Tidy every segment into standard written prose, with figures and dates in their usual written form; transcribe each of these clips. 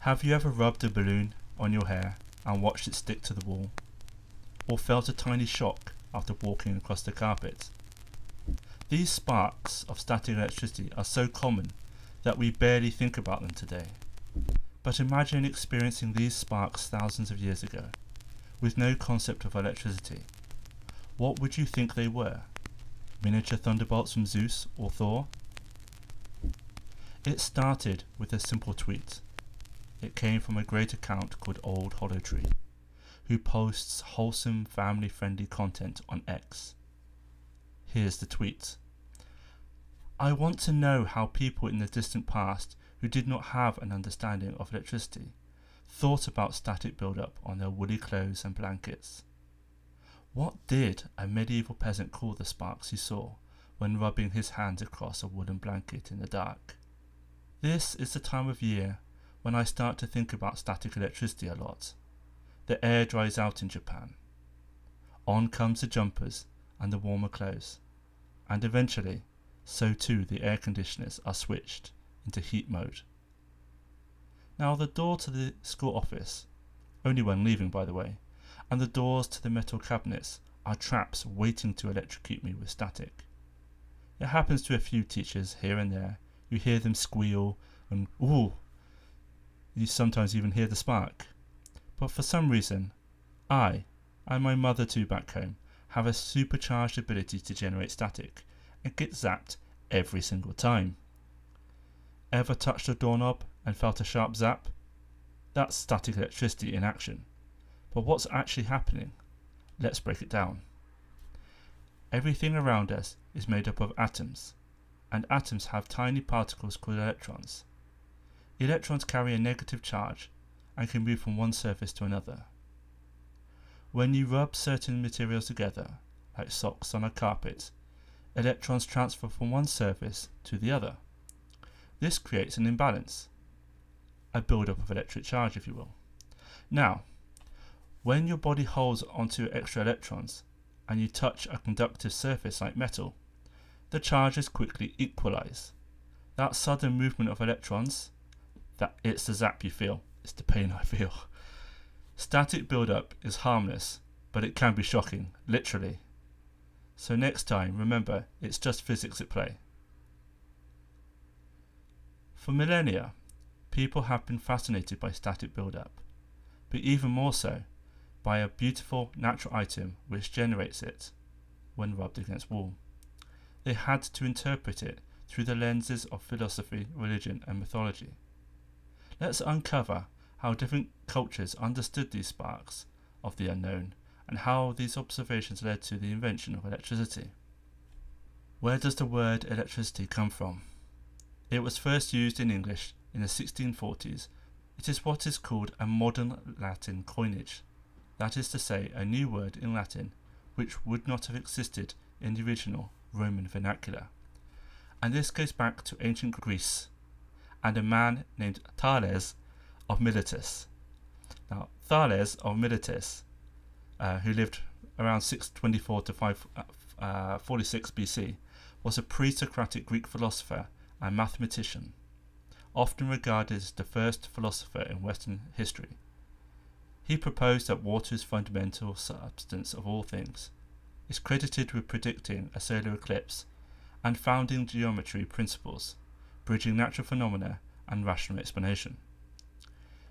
Have you ever rubbed a balloon on your hair and watched it stick to the wall? Or felt a tiny shock after walking across the carpet? These sparks of static electricity are so common that we barely think about them today. But imagine experiencing these sparks thousands of years ago, with no concept of electricity. What would you think they were? Miniature thunderbolts from Zeus or Thor? It started with a simple tweet. It came from a great account called Old Hollow Tree, who posts wholesome, family-friendly content on X. Here's the tweet. I want to know how people in the distant past who did not have an understanding of electricity thought about static build-up on their woolly clothes and blankets. What did a medieval peasant call the sparks he saw when rubbing his hands across a woolen blanket in the dark? This is the time of year when I start to think about static electricity a lot. The air dries out in Japan. On comes the jumpers and the warmer clothes. And eventually, so too the air conditioners are switched into heat mode. Now the door to the school office, only when leaving by the way, and the doors to the metal cabinets are traps waiting to electrocute me with static. It happens to a few teachers here and there. You hear them squeal and ooh. You sometimes even hear the spark. But for some reason, I, and my mother too back home, have a supercharged ability to generate static and get zapped every single time. Ever touched a doorknob and felt a sharp zap? That's static electricity in action. But what's actually happening? Let's break it down. Everything around us is made up of atoms, and atoms have tiny particles called electrons. Electrons carry a negative charge and can move from one surface to another. When you rub certain materials together, like socks on a carpet, electrons transfer from one surface to the other. This creates an imbalance, a build-up of electric charge, if you will. Now, when your body holds onto extra electrons and you touch a conductive surface like metal, the charges quickly equalize. That sudden movement of electrons, it's the zap you feel, it's the pain I feel. Static build-up is harmless, but it can be shocking, literally. So next time, remember, it's just physics at play. For millennia, people have been fascinated by static build-up, but even more so by a beautiful natural item which generates it when rubbed against wool. They had to interpret it through the lenses of philosophy, religion and mythology. Let's uncover how different cultures understood these sparks of the unknown and how these observations led to the invention of electricity. Where does the word electricity come from? It was first used in English in the 1640s. It is what is called a modern Latin coinage, that is to say, a new word in Latin which would not have existed in the original Roman vernacular. And this goes back to ancient Greece and a man named Thales of Miletus. Now, Thales of Miletus, who lived around 624 to 546 BC, was a pre-Socratic Greek philosopher and mathematician, often regarded as the first philosopher in Western history. He proposed that water is fundamental substance of all things, is credited with predicting a solar eclipse, and founding geometry principles, bridging natural phenomena and rational explanation.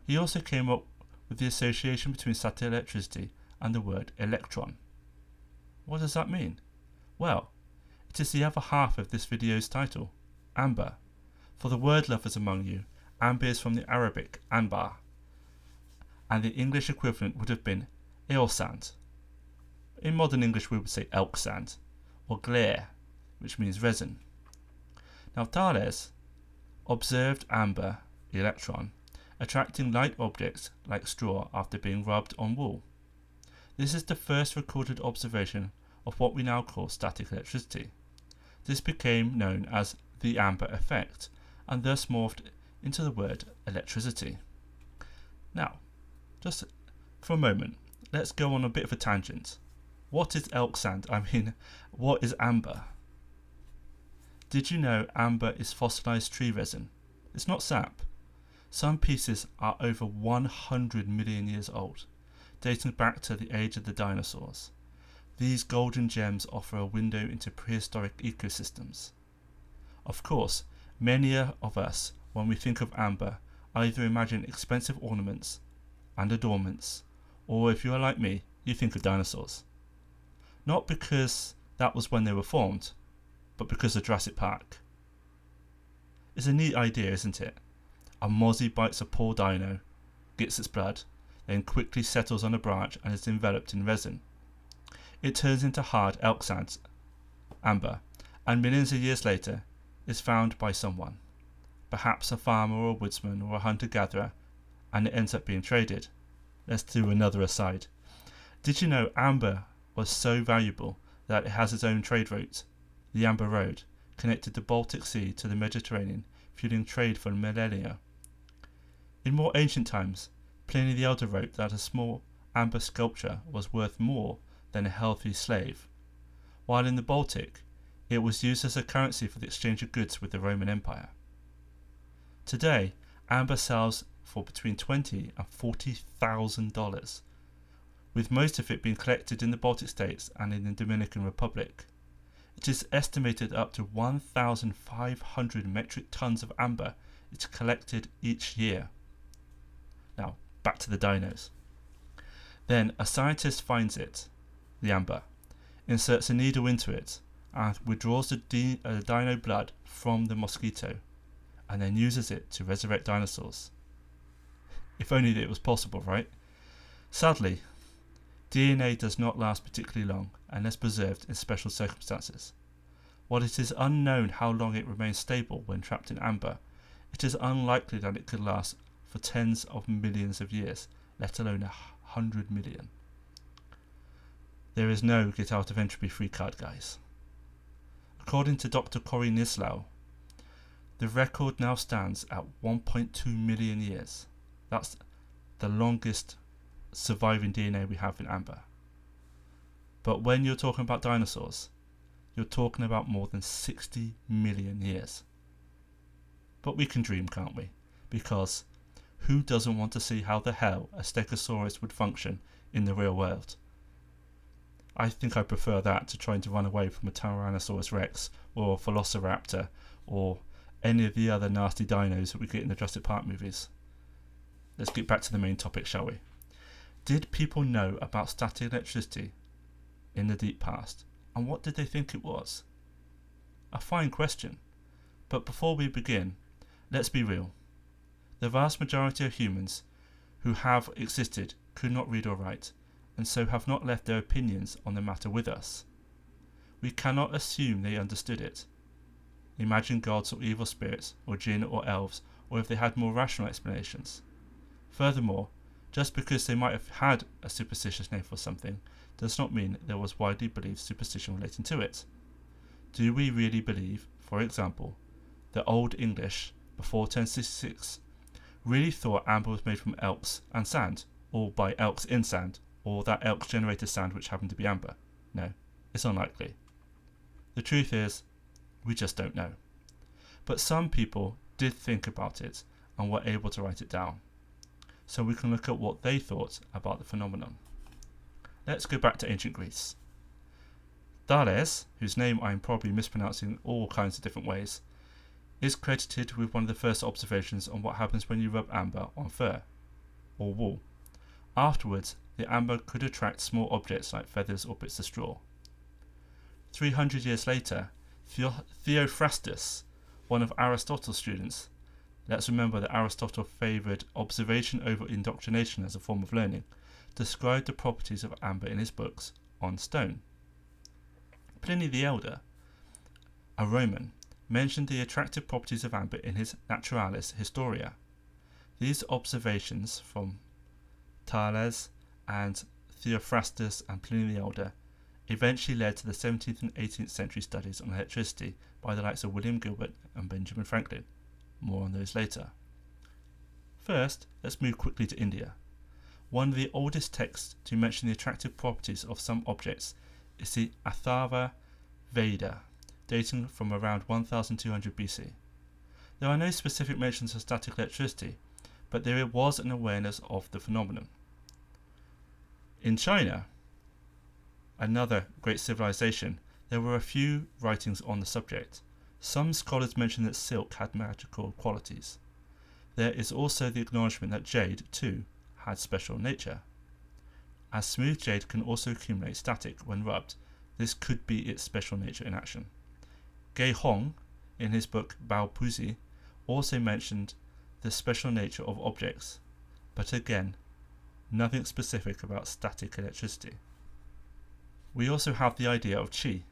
He also came up with the association between static electricity and the word electron. What does that mean? Well, it is the other half of this video's title, amber. For the word lovers among you, amber is from the Arabic anbar, and the English equivalent would have been eel sand. In modern English we would say elk sand, or glare, which means resin. Now Thales observed amber electron attracting light objects like straw after being rubbed on wool. This is the first recorded observation of what we now call static electricity. This became known as the amber effect and thus morphed into the word electricity. Now, just for a moment, let's go on a bit of a tangent. What is elk sand? What is amber? Did you know amber is fossilized tree resin? It's not sap. Some pieces are over 100 million years old, dating back to the age of the dinosaurs. These golden gems offer a window into prehistoric ecosystems. Of course, many of us, when we think of amber, either imagine expensive ornaments and adornments, or if you are like me, you think of dinosaurs. Not because that was when they were formed, but because of Jurassic Park. It's a neat idea, isn't it? A mozzie bites a poor dino, gets its blood, then quickly settles on a branch and is enveloped in resin. It turns into hard elk sand, amber, and millions of years later is found by someone, perhaps a farmer or a woodsman or a hunter-gatherer, and it ends up being traded. Let's do another aside. Did you know amber was so valuable that it has its own trade route, the Amber Road, connected the Baltic Sea to the Mediterranean, fueling trade for millennia? In more ancient times, Pliny the Elder wrote that a small amber sculpture was worth more than a healthy slave, while in the Baltic it was used as a currency for the exchange of goods with the Roman Empire. Today, amber sells for between $20,000 and $40,000, with most of it being collected in the Baltic states and in the Dominican Republic. It is estimated up to 1,500 metric tons of amber is collected each year. Now, back to the dinos. Then a scientist finds it, the amber, inserts a needle into it, and withdraws the dino blood from the mosquito, and then uses it to resurrect dinosaurs. If only it was possible, right? Sadly, DNA does not last particularly long unless preserved in special circumstances. While it is unknown how long it remains stable when trapped in amber, it is unlikely that it could last for tens of millions of years, let alone 100 million. There is no get out of entropy free card, guys. According to Dr. Corey Nislau, the record now stands at 1.2 million years. That's the longest surviving DNA we have in amber. But when you're talking about dinosaurs, you're talking about more than 60 million years. But we can dream, can't we? Because who doesn't want to see how the hell a Stegosaurus would function in the real world? I think I prefer that to trying to run away from a Tyrannosaurus Rex or a Velociraptor or any of the other nasty dinos that we get in the Jurassic Park movies. Let's get back to the main topic, shall we? Did people know about static electricity in the deep past, and what did they think it was? A fine question, but before we begin, let's be real. The vast majority of humans who have existed could not read or write, and so have not left their opinions on the matter with us. We cannot assume they understood it. Imagine gods or evil spirits, or jinn or elves, or if they had more rational explanations. Furthermore, just because they might have had a superstitious name for something, does not mean there was widely believed superstition relating to it. Do we really believe, for example, that Old English, before 1066, really thought amber was made from elks and sand, or by elks in sand, or that elks generated sand which happened to be amber? No, it's unlikely. The truth is, we just don't know. But some people did think about it and were able to write it down. So we can look at what they thought about the phenomenon. Let's go back to ancient Greece. Thales, whose name I'm probably mispronouncing in all kinds of different ways, is credited with one of the first observations on what happens when you rub amber on fur or wool. Afterwards, the amber could attract small objects like feathers or bits of straw. 300 years later, Theophrastus, one of Aristotle's students, let's remember that Aristotle favoured observation over indoctrination as a form of learning, described the properties of amber in his books On Stone. Pliny the Elder, a Roman, mentioned the attractive properties of amber in his Naturalis Historia. These observations from Thales and Theophrastus and Pliny the Elder eventually led to the 17th and 18th century studies on electricity by the likes of William Gilbert and Benjamin Franklin. More on those later. First, let's move quickly to India. One of the oldest texts to mention the attractive properties of some objects is the Atharva Veda, dating from around 1200 BC. There are no specific mentions of static electricity, but there was an awareness of the phenomenon. In China, another great civilization, there were a few writings on the subject. Some scholars mention that silk had magical qualities. There is also the acknowledgement that jade, too, had special nature. As smooth jade can also accumulate static when rubbed, this could be its special nature in action. Gei Hong, in his book Bao Puzi, also mentioned the special nature of objects, but again, nothing specific about static electricity. We also have the idea of qi.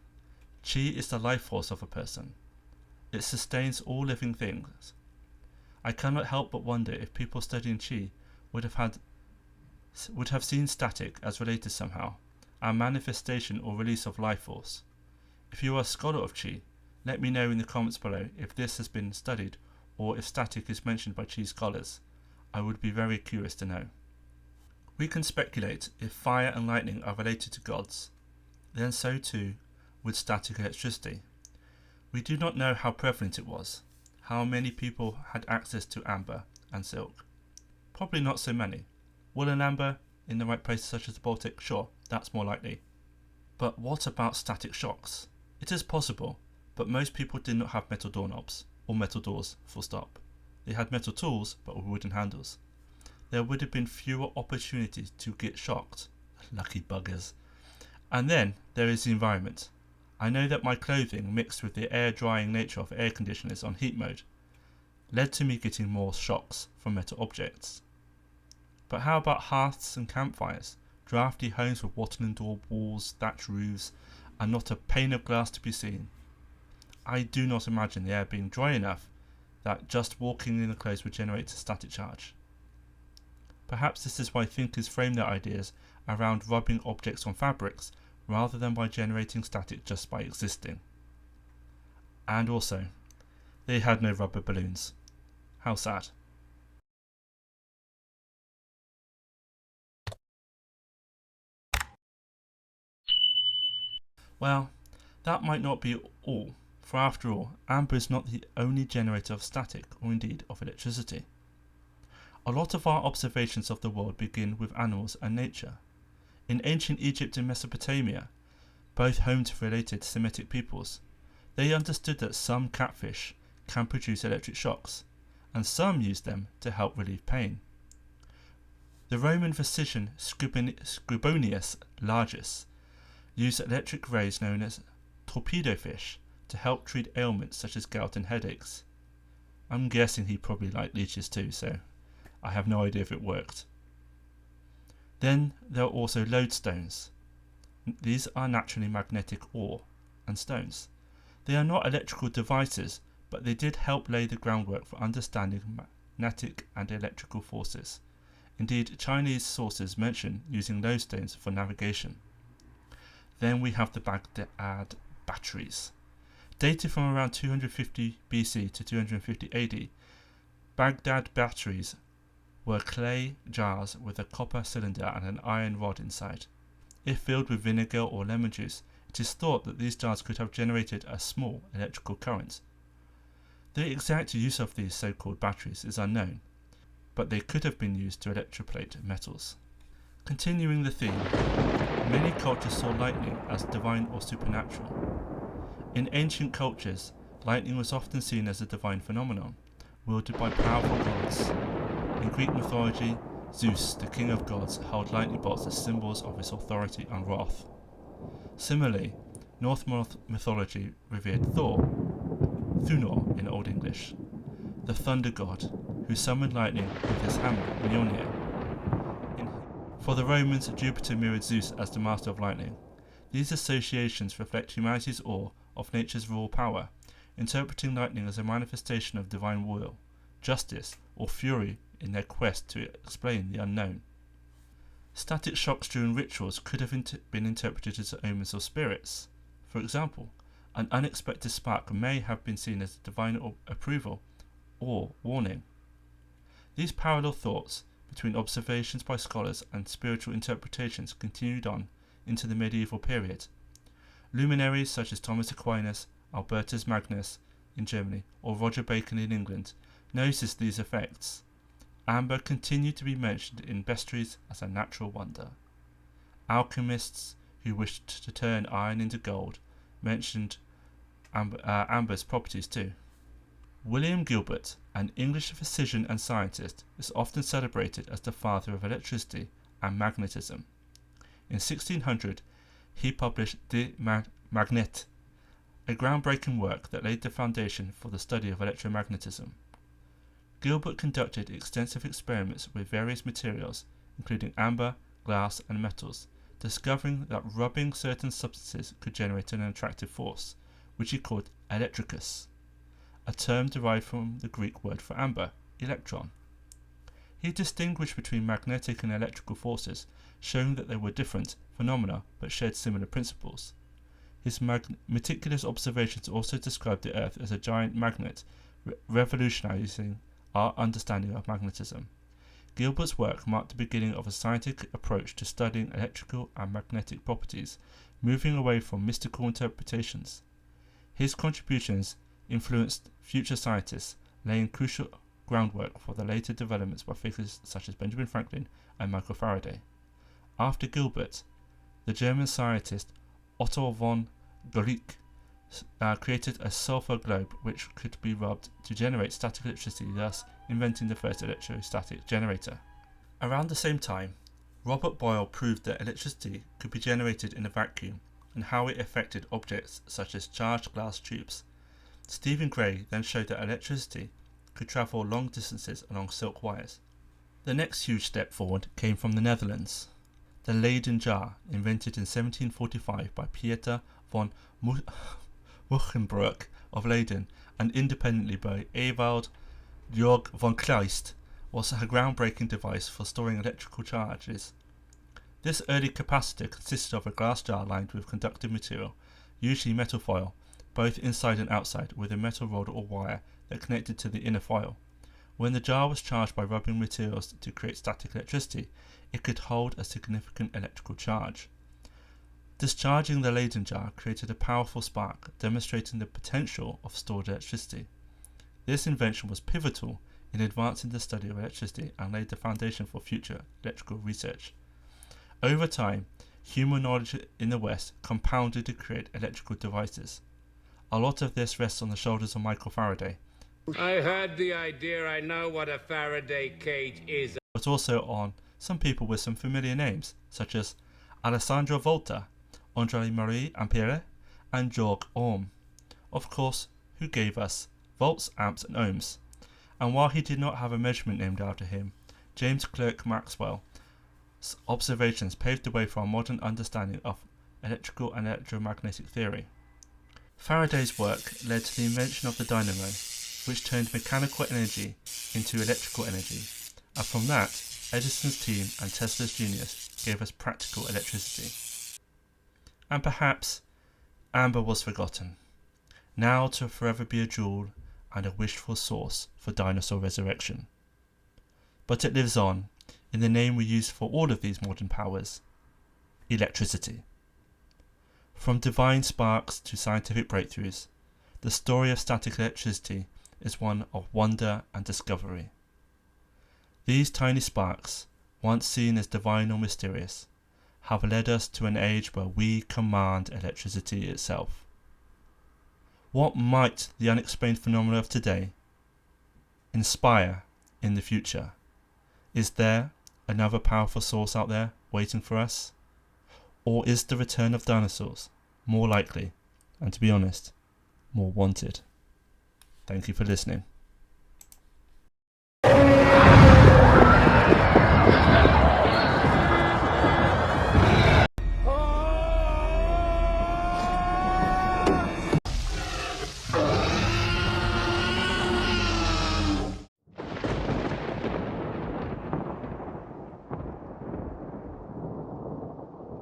Qi is the life force of a person. It sustains all living things. I cannot help but wonder if people studying qi would have seen static as related somehow, a manifestation or release of life force. If you are a scholar of qi, let me know in the comments below if this has been studied or if static is mentioned by qi scholars. I would be very curious to know. We can speculate if fire and lightning are related to gods, then so too with static electricity. We do not know how prevalent it was, how many people had access to amber and silk. Probably not so many. Wool and amber in the right places such as the Baltic? Sure, that's more likely. But what about static shocks? It is possible, but most people did not have metal doorknobs, or metal doors, full stop. They had metal tools, but with wooden handles. There would have been fewer opportunities to get shocked. Lucky buggers. And then there is the environment. I know that my clothing, mixed with the air drying nature of air conditioners on heat mode, led to me getting more shocks from metal objects. But how about hearths and campfires, drafty homes with wattle door walls, thatched roofs, and not a pane of glass to be seen? I do not imagine the air being dry enough that just walking in the clothes would generate a static charge. Perhaps this is why thinkers frame their ideas around rubbing objects on fabrics rather than by generating static just by existing. And also, they had no rubber balloons. How sad. Well, that might not be all, for after all, amber is not the only generator of static, or indeed of electricity. A lot of our observations of the world begin with animals and nature. In ancient Egypt and Mesopotamia, both home to related Semitic peoples, they understood that some catfish can produce electric shocks, and some use them to help relieve pain. The Roman physician Scribonius Largus used electric rays known as torpedo fish to help treat ailments such as gout and headaches. I'm guessing he probably liked leeches too, so I have no idea if it worked. Then there are also lodestones. These are naturally magnetic ore and stones. They are not electrical devices, but they did help lay the groundwork for understanding magnetic and electrical forces. Indeed, Chinese sources mention using lodestones for navigation. Then we have the Baghdad batteries. Dated from around 250 BC to 250 AD, Baghdad batteries were clay jars with a copper cylinder and an iron rod inside. If filled with vinegar or lemon juice, it is thought that these jars could have generated a small electrical current. The exact use of these so-called batteries is unknown, but they could have been used to electroplate metals. Continuing the theme, many cultures saw lightning as divine or supernatural. In ancient cultures, lightning was often seen as a divine phenomenon, wielded by powerful gods. In Greek mythology, Zeus, the king of gods, held lightning bolts as symbols of his authority and wrath. Similarly, Norse mythology revered Thor, Thunor in Old English, the thunder god, who summoned lightning with his hammer, Mjolnir. For the Romans, Jupiter mirrored Zeus as the master of lightning. These associations reflect humanity's awe of nature's raw power, interpreting lightning as a manifestation of divine will, justice, or fury in their quest to explain the unknown. Static shocks during rituals could have been interpreted as omens of spirits. For example, an unexpected spark may have been seen as divine approval or warning. These parallel thoughts between observations by scholars and spiritual interpretations continued on into the medieval period. Luminaries such as Thomas Aquinas, Albertus Magnus in Germany, or Roger Bacon in England noticed these effects, amber continued to be mentioned in bestiaries as a natural wonder. Alchemists who wished to turn iron into gold mentioned amber's properties too. William Gilbert, an English physician and scientist, is often celebrated as the father of electricity and magnetism. In 1600, he published De Magnete, a groundbreaking work that laid the foundation for the study of electromagnetism. Gilbert conducted extensive experiments with various materials, including amber, glass, and metals, discovering that rubbing certain substances could generate an attractive force, which he called electricus, a term derived from the Greek word for amber, electron. He distinguished between magnetic and electrical forces, showing that they were different phenomena but shared similar principles. His meticulous observations also described the Earth as a giant magnet, revolutionizing our understanding of magnetism. Gilbert's work marked the beginning of a scientific approach to studying electrical and magnetic properties, moving away from mystical interpretations. His contributions influenced future scientists, laying crucial groundwork for the later developments by figures such as Benjamin Franklin and Michael Faraday. After Gilbert, the German scientist Otto von Guericke created a sulfur globe which could be rubbed to generate static electricity, thus inventing the first electrostatic generator. Around the same time, Robert Boyle proved that electricity could be generated in a vacuum and how it affected objects such as charged glass tubes. Stephen Gray then showed that electricity could travel long distances along silk wires. The next huge step forward came from the Netherlands. The Leyden jar, invented in 1745 by Pieter van Wuchenbroek of Leyden and independently by Ewald Georg von Kleist, was a groundbreaking device for storing electrical charges. This early capacitor consisted of a glass jar lined with conductive material, usually metal foil, both inside and outside, with a metal rod or wire that connected to the inner foil. When the jar was charged by rubbing materials to create static electricity, it could hold a significant electrical charge. Discharging the Leyden jar created a powerful spark, demonstrating the potential of stored electricity. This invention was pivotal in advancing the study of electricity and laid the foundation for future electrical research. Over time, human knowledge in the West compounded to create electrical devices. A lot of this rests on the shoulders of Michael Faraday. I heard the idea, I know what a Faraday cage is. But also on some people with some familiar names, such as Alessandro Volta, André-Marie Ampère, and Georg Ohm, of course, who gave us volts, amps, and ohms. And while he did not have a measurement named after him, James Clerk Maxwell's observations paved the way for a modern understanding of electrical and electromagnetic theory. Faraday's work led to the invention of the dynamo, which turned mechanical energy into electrical energy, and from that, Edison's team and Tesla's genius gave us practical electricity. And perhaps amber was forgotten, now to forever be a jewel and a wished-for source for dinosaur resurrection. But it lives on, in the name we use for all of these modern powers, electricity. From divine sparks to scientific breakthroughs, the story of static electricity is one of wonder and discovery. These tiny sparks, once seen as divine or mysterious, have led us to an age where we command electricity itself. What might the unexplained phenomena of today inspire in the future? Is there another powerful source out there waiting for us? Or is the return of dinosaurs more likely, and to be honest, more wanted? Thank you for listening.